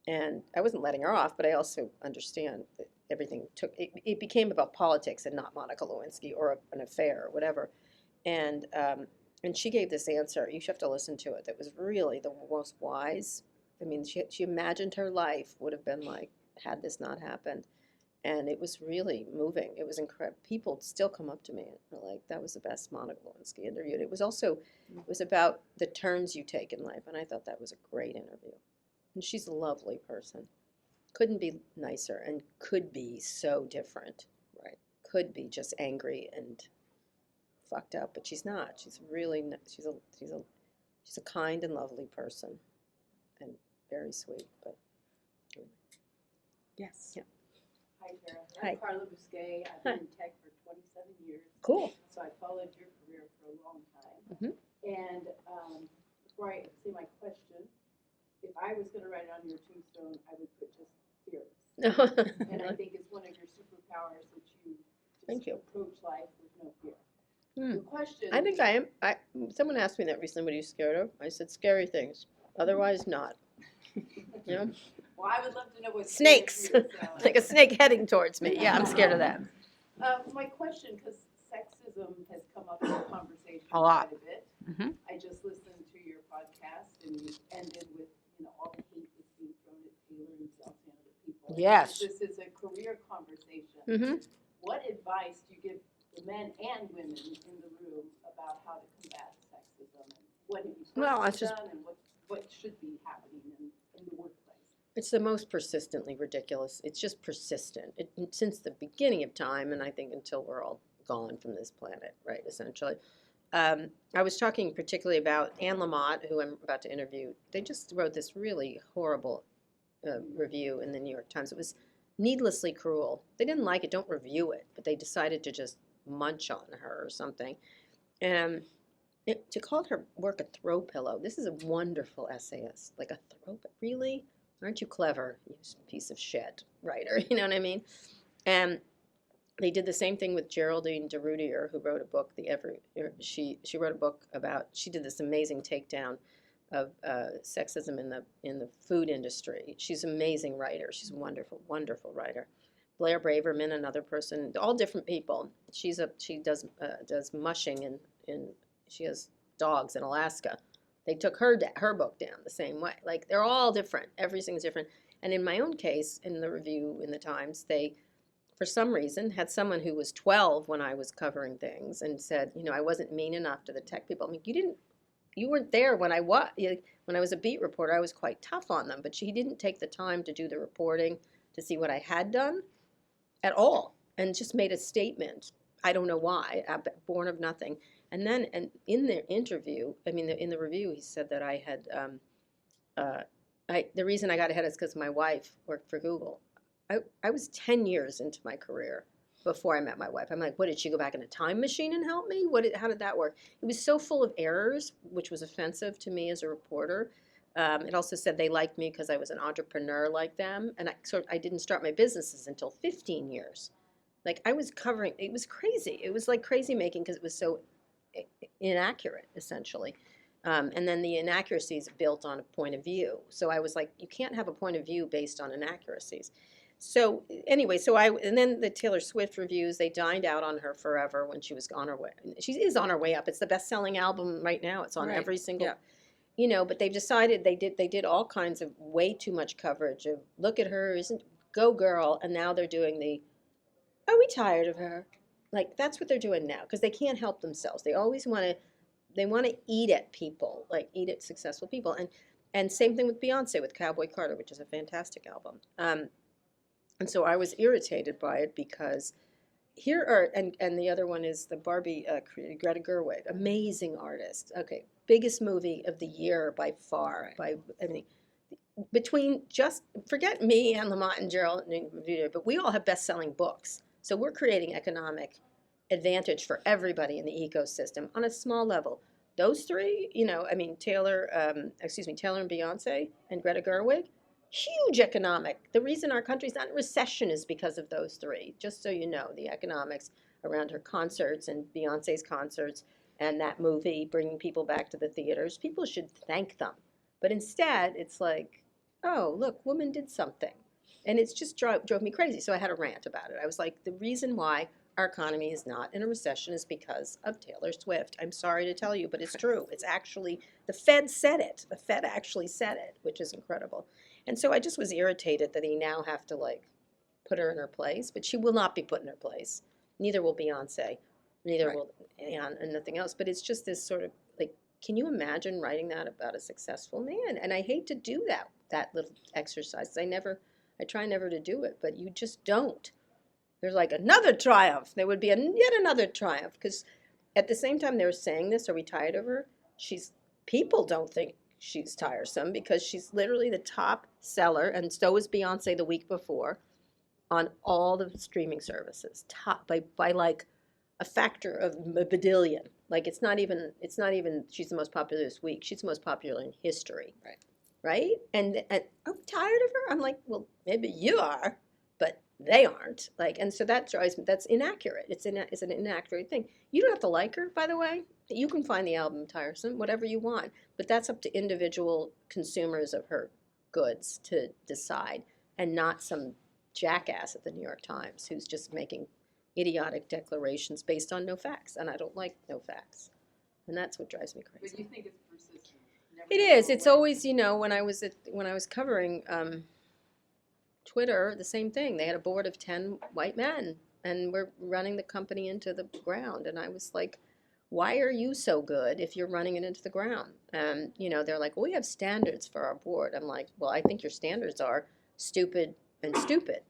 Speaker 2: And I wasn't letting her off, but I also understand that everything it became about politics and not Monica Lewinsky or an affair or whatever. And she gave this answer. You should have to listen to it. That was really the most wise. I mean, she imagined her life would have been like had this not happened. And it was really moving. It was incredible. People still come up to me and are like, that was the best Monica Lewinsky interview. And it was about the turns you take in life. And I thought that was a great interview. And she's a lovely person. Couldn't be nicer and could be so different.
Speaker 3: Right.
Speaker 2: Could be just angry and fucked up, but she's not. She's really, she's a kind and lovely person and very sweet. But
Speaker 3: Yes.
Speaker 2: Yeah.
Speaker 5: Hi, Kara.
Speaker 2: Hi.
Speaker 5: I'm Carla Busquet. I've been in tech for 27 years.
Speaker 2: Cool.
Speaker 5: So I followed your career for a long time.
Speaker 2: Mhm.
Speaker 5: And before I say my question, if I was going to write it on your tombstone, I would put just fearless. And I think it's one of your superpowers that you just
Speaker 2: Thank you.
Speaker 5: approach life with no fear.
Speaker 2: Hmm.
Speaker 5: The question.
Speaker 2: I think I am. Someone asked me that recently. What are you scared of? I said scary things. Otherwise, not. You know,
Speaker 5: Well, I would love to know what
Speaker 2: snakes.
Speaker 5: scares you, so.
Speaker 2: Like a snake heading towards me. Yeah, I'm scared of that.
Speaker 5: My question, because sexism has come up in the conversation
Speaker 2: A lot.
Speaker 5: quite a bit.
Speaker 2: Mhm.
Speaker 5: I just listened to your podcast and you ended with, all the hate that's being thrown at Taylor and Chelsea and other people.
Speaker 2: Yes.
Speaker 5: This is
Speaker 2: Mm-hmm.
Speaker 5: What advice do you give the men and women in the room about how to combat sexism? And what have you
Speaker 2: Well,
Speaker 5: personally
Speaker 2: it's just-
Speaker 5: done, and what should be happening in the workplace?
Speaker 2: It's the most persistently ridiculous. It's just persistent. Since the beginning of time, and I think until we're all gone from this planet, right, essentially. I was talking particularly about Anne Lamott, who I'm about to interview. They just wrote this really horrible review in the New York Times. It was needlessly cruel. They didn't like it, don't review it, but they decided to just munch on her or something. And to call her work a throw pillow, this is a wonderful essayist. Like a throw, really? Aren't you clever, you piece of shit writer? You know what I mean? And they did the same thing with Geraldine DeRudier, who wrote a book. She wrote a book about. She did this amazing takedown of sexism in the food industry. She's an amazing writer. She's a wonderful, wonderful writer. Blair Braverman, another person, all different people. She does mushing and she has dogs in Alaska. They took her book down the same way. Like they're all different. Everything's different. And in my own case, in the review in the Times, they, for some reason, had someone who was 12 when I was covering things and said, I wasn't mean enough to the tech people. I mean, you weren't there when I was a beat reporter. I was quite tough on them, but he didn't take the time to do the reporting to see what I had done at all, and just made a statement. I don't know why, born of nothing. And then, and in the interview, in the review, he said that I had, the reason I got ahead is because my wife worked for Google. I was 10 years into my career before I met my wife. I'm like, what, did she go back in a time machine and help me? How did that work? It was so full of errors, which was offensive to me as a reporter. It also said they liked me because I was an entrepreneur like them. And I didn't start my businesses until 15 years. Like I was covering, it was crazy. It was like crazy making because it was so inaccurate, essentially. And then the inaccuracies built on a point of view. So I was like, you can't have a point of view based on inaccuracies. So anyway, and then the Taylor Swift reviews, they dined out on her forever when she was on her way. She is on her way up. It's the best-selling album right now. It's on every single, but they've decided they did all kinds of way too much coverage of look at her, go girl, and now they're doing are we tired of her? Like that's what they're doing now because they can't help themselves. They always want to eat at people, like eat at successful people. And same thing with Beyonce with Cowboy Carter, which is a fantastic album. And so I was irritated by it because and the other one is the Barbie Greta Gerwig, amazing artist. Okay, biggest movie of the year by far. Between forget me and Lamont and Gerald, but we all have best-selling books. So we're creating economic advantage for everybody in the ecosystem on a small level. Those three, Taylor and Beyonce and Greta Gerwig, huge economic. The reason our country's not in recession is because of those three. Just so you know, the economics around her concerts and Beyonce's concerts and that movie bringing people back to the theaters. People should thank them. But instead, it's like, oh, look, woman did something. And it's just drove me crazy. So I had a rant about it. I was like, the reason why our economy is not in a recession is because of Taylor Swift. I'm sorry to tell you, but it's true. It's actually, the Fed said it. The Fed actually said it, which is incredible. And so I just was irritated that he now have to put her in her place, but she will not be put in her place. Neither will Beyonce. Neither will Anne and nothing else. But it's just this sort of can you imagine writing that about a successful man? And I hate to do that little exercise. I try never to do it, but you just don't. There's another triumph. There would be yet another triumph because at the same time they were saying this, are we tired of her? People don't think she's tiresome because she's literally the top seller, and so is Beyonce the week before, on all the streaming services, top by a factor of a badillion. It's not even she's the most popular this week. She's the most popular in history. Right? And I'm tired of her. I'm like, well, maybe you are, but they aren't. And so that drives me. That's inaccurate. It's an inaccurate thing. You don't have to like her, by the way. You can find the album tiresome, whatever you want. But that's up to individual consumers of her goods to decide, and not some jackass at the New York Times who's just making idiotic declarations based on no facts. And I don't like no facts. And that's what drives me crazy.
Speaker 5: But you think it's persistent?
Speaker 2: It is. It's always, when I was covering Twitter, the same thing. They had a board of 10 white men, and we're running the company into the ground. And I was like, why are you so good if you're running it into the ground? And, they're like, well, we have standards for our board. I'm like, well, I think your standards are stupid and stupid.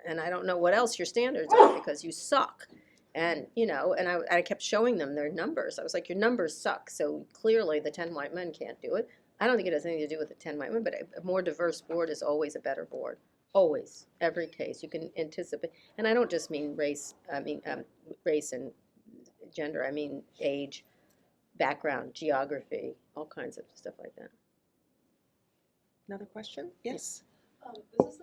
Speaker 2: And I don't know what else your standards are because you suck. And, I kept showing them their numbers. I was like, your numbers suck. So clearly the 10 white men can't do it. I don't think it has anything to do with the 10 white men, but a more diverse board is always a better board. Always, every case. You can anticipate. And I don't just mean race, race and gender, I mean age, background, geography, all kinds of stuff like that.
Speaker 3: Another question? Yes.
Speaker 6: This is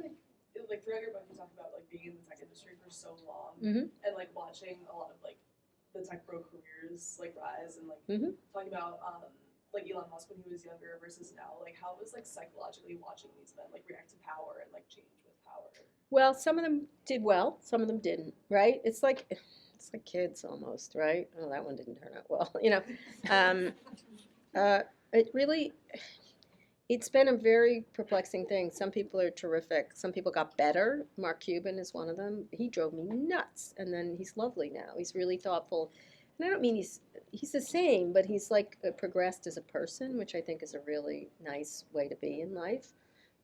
Speaker 6: like throughout your book you talk about like being in the tech industry for so long
Speaker 2: Mhm.
Speaker 6: and like watching a lot of like the tech pro careers like rise and like
Speaker 2: Mhm.
Speaker 6: talking about like Elon Musk when he was younger versus now, like how it was like psychologically watching these men like react to power and like change with power.
Speaker 2: Well, some of them did well, some of them didn't, right? It's like kids almost, right? Oh, that one didn't turn out well, It really, it's been a very perplexing thing. Some people are terrific. Some people got better. Mark Cuban is one of them. He drove me nuts, and then he's lovely now. He's really thoughtful. And I don't mean he's the same, but he's like progressed as a person, which I think is a really nice way to be in life.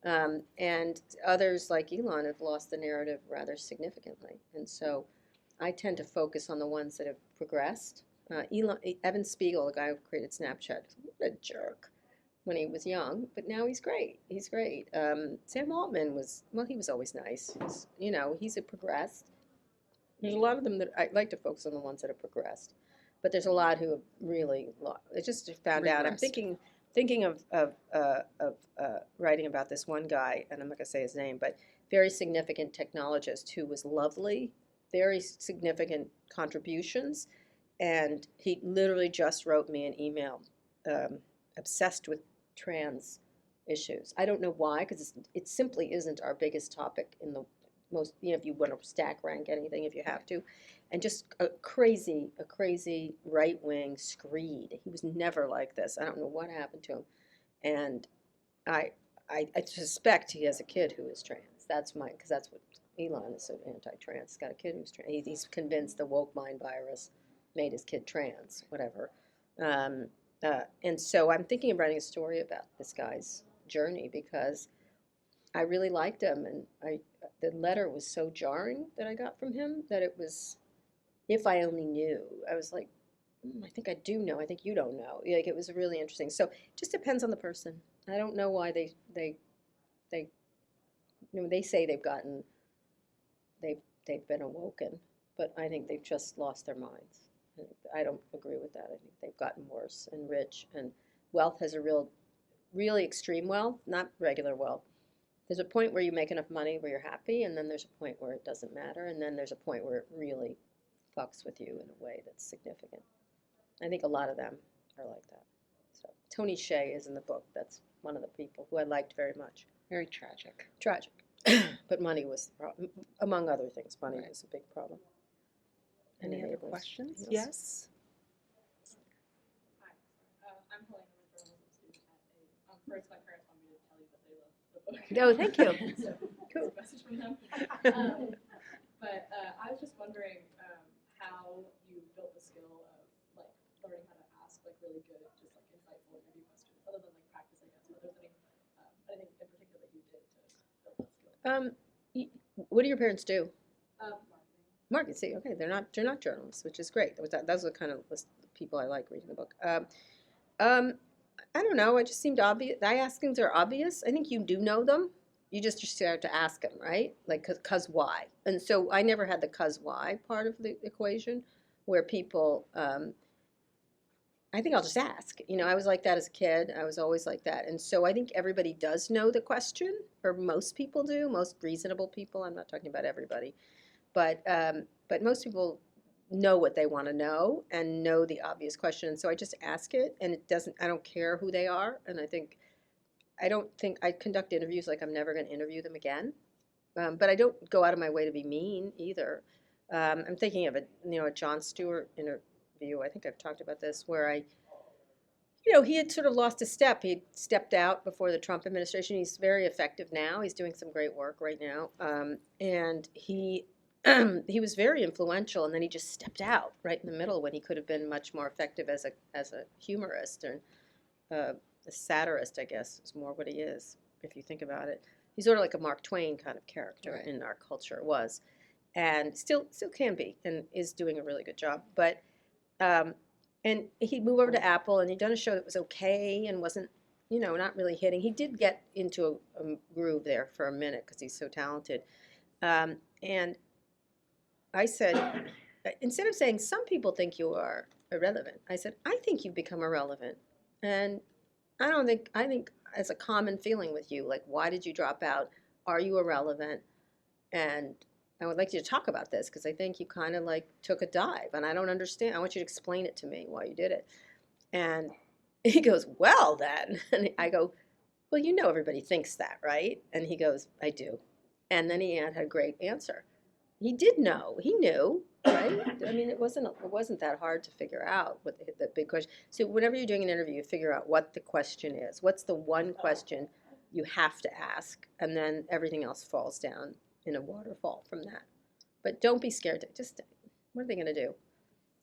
Speaker 2: And others like Elon have lost the narrative rather significantly. And so I tend to focus on the ones that have progressed. Evan Spiegel, the guy who created Snapchat, what a jerk when he was young, but now he's great. He's great. Sam Altman he was always nice. He's progressed. There's a lot of them that I like to focus on the ones that have progressed, but there's a lot who have really. I just found out. I'm
Speaker 3: Regressed.
Speaker 2: thinking of writing about this one guy, and I'm not gonna say his name, but very significant technologist who was lovely, very significant contributions, and he literally just wrote me an email, obsessed with trans issues. I don't know why, because it simply isn't our biggest topic in the most, if you want to stack rank anything, if you have to, and just a crazy right-wing screed. He was never like this. I don't know what happened to him, and I suspect he has a kid who is trans. Because that's what Elon is so anti-trans. He's got a kid who's trans. He's convinced the woke mind virus made his kid trans, whatever. And so I'm thinking of writing a story about this guy's journey because I really liked him, and the letter was so jarring that I got from him that it was, if I only knew. I was like, I think I do know. I think you don't know. Like, it was really interesting. So it just depends on the person. I don't know why they say they've been awoken, but I think they've just lost their minds. I don't agree with that. I think they've gotten worse and rich, and wealth has a really extreme wealth, not regular wealth. There's a point where you make enough money where you're happy, and then there's a point where it doesn't matter, and then there's a point where it really fucks with you in a way that's significant. I think a lot of them are like that. So Tony Hsieh is in the book. That's one of the people who I liked very much.
Speaker 3: Very tragic.
Speaker 2: Tragic. But money was the problem. Among other things, money was a big problem.
Speaker 3: Any other
Speaker 2: others?
Speaker 3: questions?
Speaker 2: Anything else?
Speaker 3: Yes.
Speaker 6: Hi, I'm Helena, I'm a journalism student at first my parents want me to tell you that they love the book.
Speaker 2: Oh, thank you.
Speaker 6: So,
Speaker 2: Cool.
Speaker 6: it's a message from them. But I was just wondering how you built the skill of like learning how to ask like really good, just like insightful interview questions, other than like practice, I guess. But there's anything in particular that you did to build that skill?
Speaker 2: What do your parents do?
Speaker 6: Marketing.
Speaker 2: Market. See, okay, they're not journalists, which is great. Those are the kind of people I like reading the book. I don't know. It just seemed obvious. I ask things that are obvious. I think you do know them. You just start to ask them, right? Like, cause why? And so I never had the cause why part of the equation, where people. I think I'll just ask. I was like that as a kid. I was always like that, and so I think everybody does know the question, or most people do. Most reasonable people. I'm not talking about everybody. But most people know what they want to know and know the obvious question. And so I just ask it, and I don't care who they are. And I don't think I conduct interviews like I'm never going to interview them again. But I don't go out of my way to be mean either. I'm thinking of a Jon Stewart interview. I think I've talked about this, where He had sort of lost a step. He stepped out before the Trump administration. He's very effective now. He's doing some great work right now. And he he was very influential, and then he just stepped out right in the middle when he could have been much more effective as a humorist and a satirist, I guess, is more what he is, if you think about it. He's sort of like a Mark Twain kind of character in our culture, was, and still can be, and is doing a really good job. But and he'd move over to Apple, and he'd done a show that was okay and wasn't, not really hitting. He did get into a groove there for a minute because he's so talented. And I said, instead of saying, some people think you are irrelevant, I said, I think you've become irrelevant. And I think as a common feeling with you, like, why did you drop out? Are you irrelevant? And I would like you to talk about this because I think you kind of like took a dive and I don't understand. I want you to explain it to me why you did it. And he goes, well then. And I go, well, everybody thinks that, right? And he goes, I do. And then he had a great answer. He did know. He knew, right? I mean, it wasn't that hard to figure out what the big question. So whenever you're doing an interview, you figure out what the question is. What's the one question you have to ask? And then everything else falls down in a waterfall from that. But don't be scared to what are they going to do?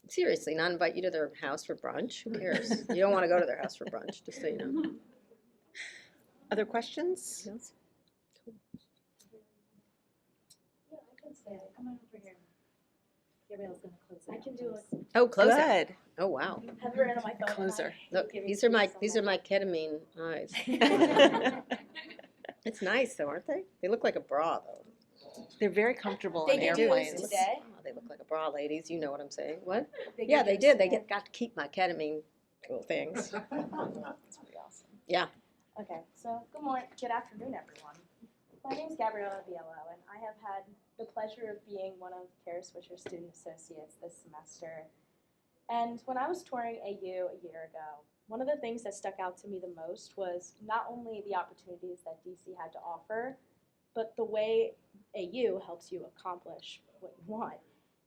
Speaker 2: Seriously, not invite you to their house for brunch? Who cares? You don't want to go to their house for brunch, just so you know.
Speaker 3: Other questions?
Speaker 2: Yes?
Speaker 5: Yeah, I can say it. Come on over here. Gabrielle's gonna close it.
Speaker 6: I can do it.
Speaker 2: Oh, close it.
Speaker 3: Good.
Speaker 2: Oh, wow.
Speaker 6: Have it written on my phone.
Speaker 3: Closer.
Speaker 2: Look, these are my ketamine eyes. It's nice, though, aren't they? They look like a bra, though.
Speaker 3: They're very comfortable
Speaker 6: They
Speaker 3: on
Speaker 6: can do this
Speaker 3: airplanes.
Speaker 6: today.
Speaker 2: Oh, they look like a bra, ladies. You know what I'm saying? What?
Speaker 6: They
Speaker 2: Yeah,
Speaker 6: can
Speaker 2: they
Speaker 6: do
Speaker 2: did.
Speaker 6: this
Speaker 2: They
Speaker 6: today.
Speaker 2: got to keep my ketamine little things.
Speaker 6: That's pretty awesome.
Speaker 2: Yeah.
Speaker 6: Okay, so good afternoon, everyone. My name is Gabriella Biello, and I have had the pleasure of being one of Kara Swisher's student associates this semester. And when I was touring AU a year ago, one of the things that stuck out to me the most was not only the opportunities that DC had to offer, but the way AU helps you accomplish what you want.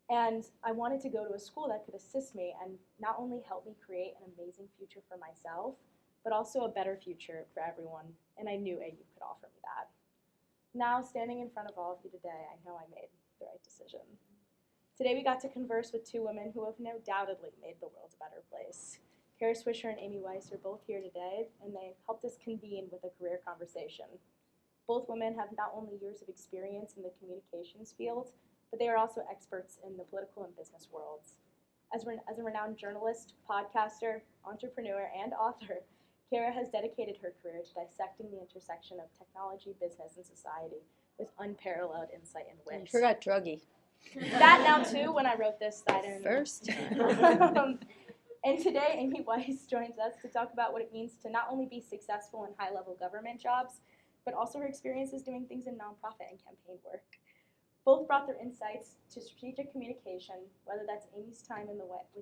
Speaker 6: And I wanted to go to a school that could assist me and not only help me create an amazing future for myself, but also a better future for everyone, and I knew AU could offer me that. Now, standing in front of all of you today, I know I made the right decision. Today we got to converse with two women who have no doubtedly made the world a better place. Kara Swisher and Amy Weiss are both here today, and they helped us convene with a career conversation. Both women have not only years of experience in the communications field, but they are also experts in the political and business worlds. As a renowned journalist, podcaster, entrepreneur, and author, Kara has dedicated her career to dissecting the intersection of technology, business, and society with unparalleled insight and
Speaker 2: I
Speaker 6: wit.
Speaker 2: forgot druggy.
Speaker 6: That now too, when I wrote this, that in.
Speaker 2: First time.
Speaker 6: And today, Amy Weiss joins us to talk about what it means to not only be successful in high-level government jobs, but also her experiences doing things in nonprofit and campaign work. Both brought their insights to strategic communication, whether that's Amy's time with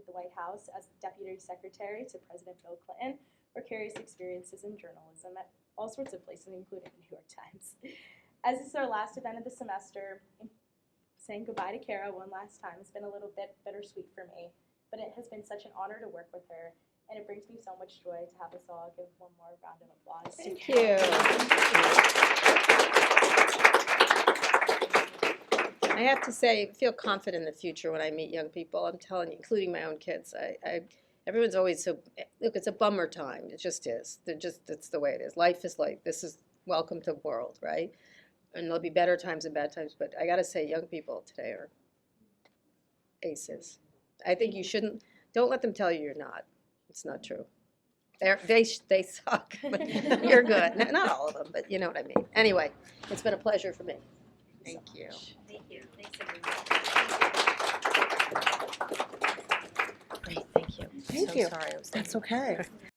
Speaker 6: the White House as Deputy Secretary to President Bill Clinton, or Kara's experiences in journalism at all sorts of places, including the New York Times. As this is our last event of the semester, saying goodbye to Kara one last time has been a little bit bittersweet for me, but it has been such an honor to work with her, and it brings me so much joy to have us all give one more round of applause. to
Speaker 2: Thank
Speaker 6: Kara.
Speaker 2: you. I have to say, I feel confident in the future when I meet young people. I'm telling you, including my own kids. Everyone's always so, look, it's a bummer time. It just is. It's the way it is. Life is like, this is welcome to the world, right? And there'll be better times and bad times. But I got to say, young people today are aces. I think you shouldn't, don't let them tell you you're not. It's not true. They suck, but you're good. Not all of them, but you know what I mean. Anyway, it's been a pleasure for me.
Speaker 3: Thank you.
Speaker 1: Thank you. Thanks, everyone.
Speaker 2: Great, thank you.
Speaker 3: Thank
Speaker 2: So
Speaker 3: you.
Speaker 2: sorry I was
Speaker 3: That's okay.